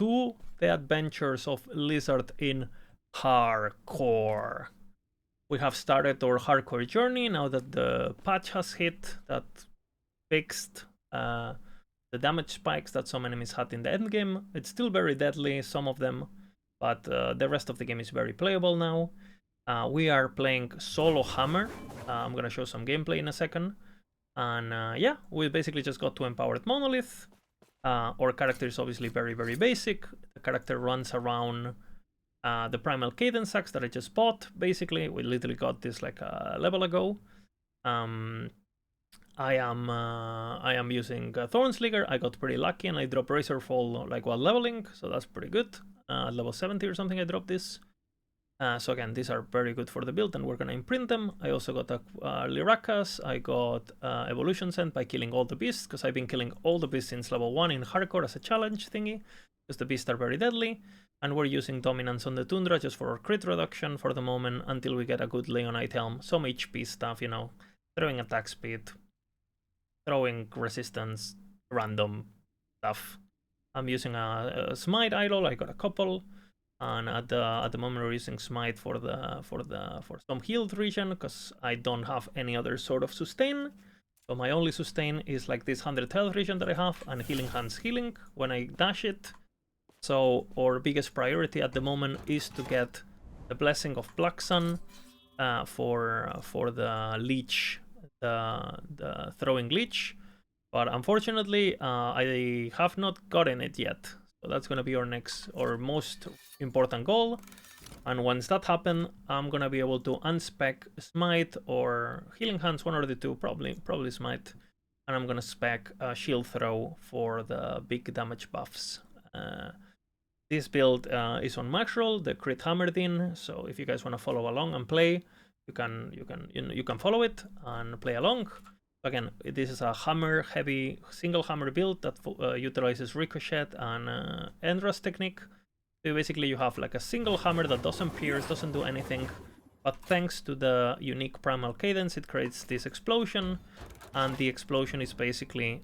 to the adventures of Lizard in hardcore. We have started our hardcore journey now that the patch has hit that fixed the damage spikes that some enemies had in the endgame. It's still very deadly, some of them, but the rest of the game is very playable now. We are playing solo hammer. I'm gonna show some gameplay in a second. And yeah, we basically just got to empowered monolith. Our character is obviously very, very basic. The character runs around the primal cadence axe that I just bought. Basically, we literally got this like a level ago. I am using Thornslinger. I got pretty lucky and I dropped Razorfall like while leveling, so that's pretty good. Level 70 or something I dropped this. So again, these are very good for the build and we're gonna imprint them. I also got a Lirakas. I got Evolution Sent by killing all the beasts, because I've been killing all the beasts since level 1 in hardcore as a challenge thingy, because the beasts are very deadly. And we're using Dominance on the Tundra just for crit reduction for the moment until we get a good Leonite Helm. Some HP stuff, you know, throwing attack speed, throwing resistance, random stuff. I'm using a Smite idol. I got a couple. And at the moment we're using Smite for some healed region, because I don't have any other sort of sustain. So my only sustain is like this 100 health region that I have, and Healing Hands healing when I dash it. So our biggest priority at the moment is to get the Blessing of Black Sun for the leech, the throwing leech. But unfortunately, I have not gotten it yet. So that's gonna be our most important goal. And once that happens, I'm gonna be able to unspec Smite or Healing Hands, one or the two, probably Smite. And I'm gonna spec Shield Throw for the big damage buffs. This build is on max roll, the crit hammered in. So if you guys wanna follow along and play, you can follow it and play along. Again, this is a hammer-heavy single hammer build that utilizes Ricochet and Endrest technique. So basically you have like a single hammer that doesn't pierce, doesn't do anything, but thanks to the unique primal cadence, it creates this explosion, and the explosion is basically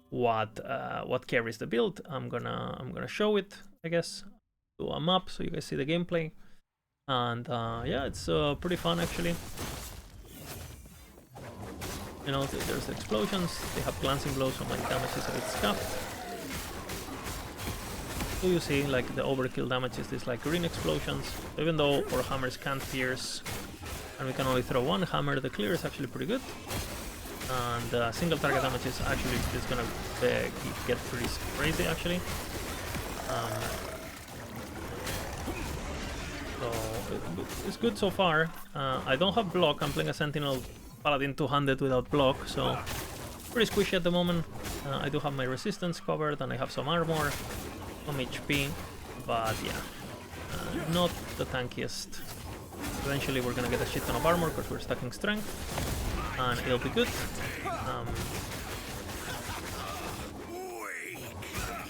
what carries the build. I'm gonna show it, I guess, do a map so you guys see the gameplay, and yeah, it's pretty fun actually. You know, there's explosions, they have glancing blows, so my damage is a bit scuffed. So you see, like, the overkill damage is this, like, green explosions. Even though our hammers can't pierce, and we can only throw one hammer, the clear is actually pretty good. And single target damage is actually just gonna get pretty crazy, actually. So, it's good so far. I don't have block, I'm playing a Sentinel Paladin 200 without block, so pretty squishy at the moment. I do have my resistance covered and I have some armor, some HP, but yeah, not the tankiest. Eventually we're gonna get a shit ton of armor because we're stacking strength, and it'll be good.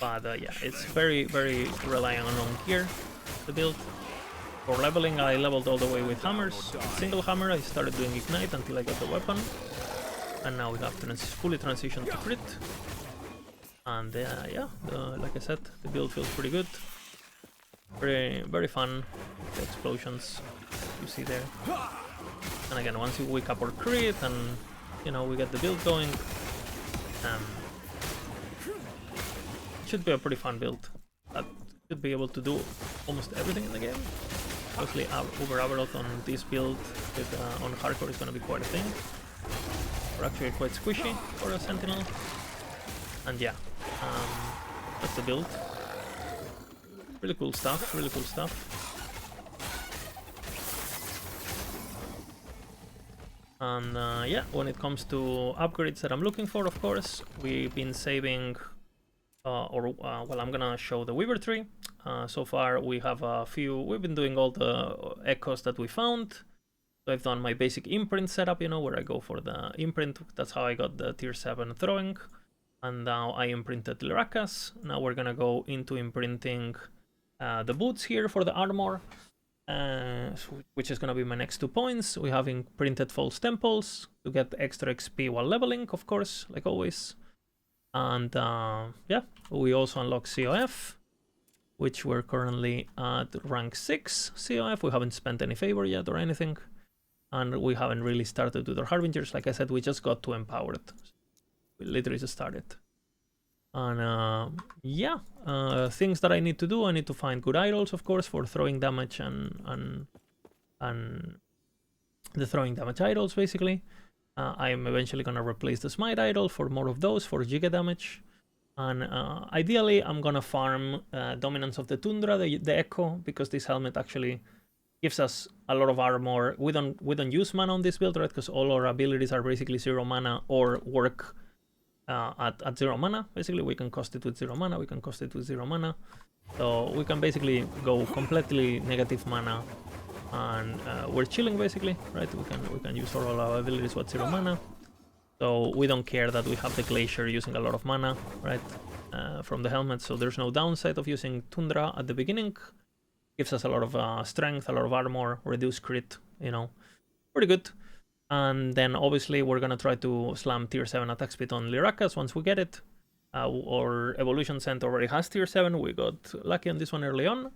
But yeah, it's very, very reliant on gear, the build. For leveling, I leveled all the way with hammers. Single hammer, I started doing ignite until I got the weapon. And now we have fully transitioned to crit. And yeah, like I said, the build feels pretty good. Very, very fun. The explosions you see there. And again, once we wake up our crit and, you know, we get the build going, it should be a pretty fun build. That should be able to do almost everything in the game. Obviously, over Averot on this build on hardcore is going to be quite a thing. We're actually quite squishy for a Sentinel. And yeah, that's the build. Really cool stuff, really cool stuff. And yeah, when it comes to upgrades that I'm looking for, of course, we've been saving, well, I'm gonna show the Weaver tree. So far we have a few, we've been doing all the echoes that we found. So I've done my basic imprint setup, you know, where I go for the imprint. That's how I got the tier 7 throwing. And now I imprinted Lirakas. Now we're gonna go into imprinting the boots here for the armor, which is gonna be my next 2 points. We have imprinted false temples to get extra XP while leveling, of course, like always. And yeah, we also unlock COF, which we're currently at rank 6 COF. We haven't spent any favor yet or anything. And we haven't really started with our Harbingers. Like I said, we just got to Empowered. We literally just started. And yeah, things that I need to do. I need to find good idols, of course, for throwing damage and the throwing damage idols, basically. I am eventually going to replace the Smite idol for more of those for Giga damage. And ideally, I'm going to farm Dominance of the Tundra, the Echo, because this helmet actually gives us a lot of armor. We don't use mana on this build, right? Because all our abilities are basically 0 mana or work at 0 mana. Basically, we can cost it with 0 mana, we can cost it with 0 mana. So we can basically go completely negative mana, and we're chilling basically, right? We can use all our abilities with 0 mana. So we don't care that we have the Glacier using a lot of mana, right? From the helmet, so there's no downside of using Tundra at the beginning. Gives us a lot of strength, a lot of armor, reduced crit, you know, pretty good. And then obviously we're gonna try to slam tier 7 attack speed on Lyrakas once we get it. Our Evolution Scent already has tier 7, we got lucky on this one early on.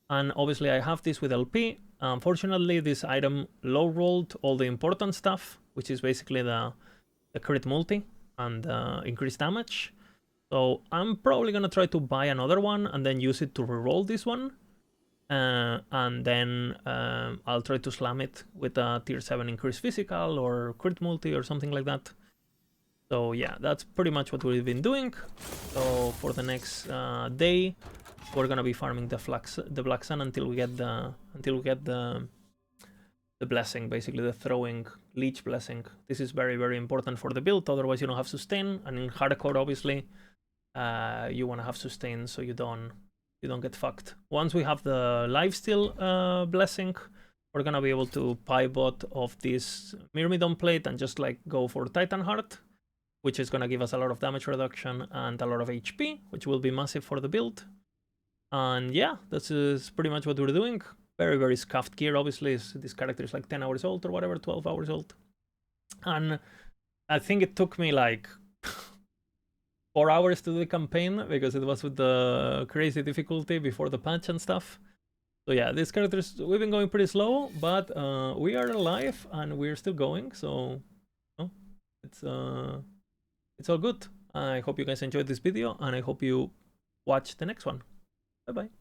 And obviously I have this with LP. Unfortunately, this item low-rolled all the important stuff, which is basically the crit multi and increased damage. So I'm probably gonna try to buy another one and then use it to reroll this one. And then I'll try to slam it with a tier 7 increased physical or crit multi or something like that. So yeah, that's pretty much what we've been doing. So for the next day, we're gonna be farming the Black Sun until we get the blessing, basically the throwing leech blessing. This is very, very important for the build, otherwise you don't have sustain, and in hardcore obviously you want to have sustain so you don't get fucked. Once we have the lifesteal blessing, we're gonna be able to pivot off this Myrmidon plate and just like go for Titan Heart, which is gonna give us a lot of damage reduction and a lot of HP, which will be massive for the build. And yeah, this is pretty much what we're doing. Very, very scuffed gear, obviously. This character is like 10 hours old or whatever, 12 hours old. And I think it took me like 4 hours to do the campaign because it was with the crazy difficulty before the patch and stuff. So yeah, these characters, we've been going pretty slow, but we are alive and we're still going, so it's all good. I hope you guys enjoyed this video and I hope you watch the next one. Bye bye.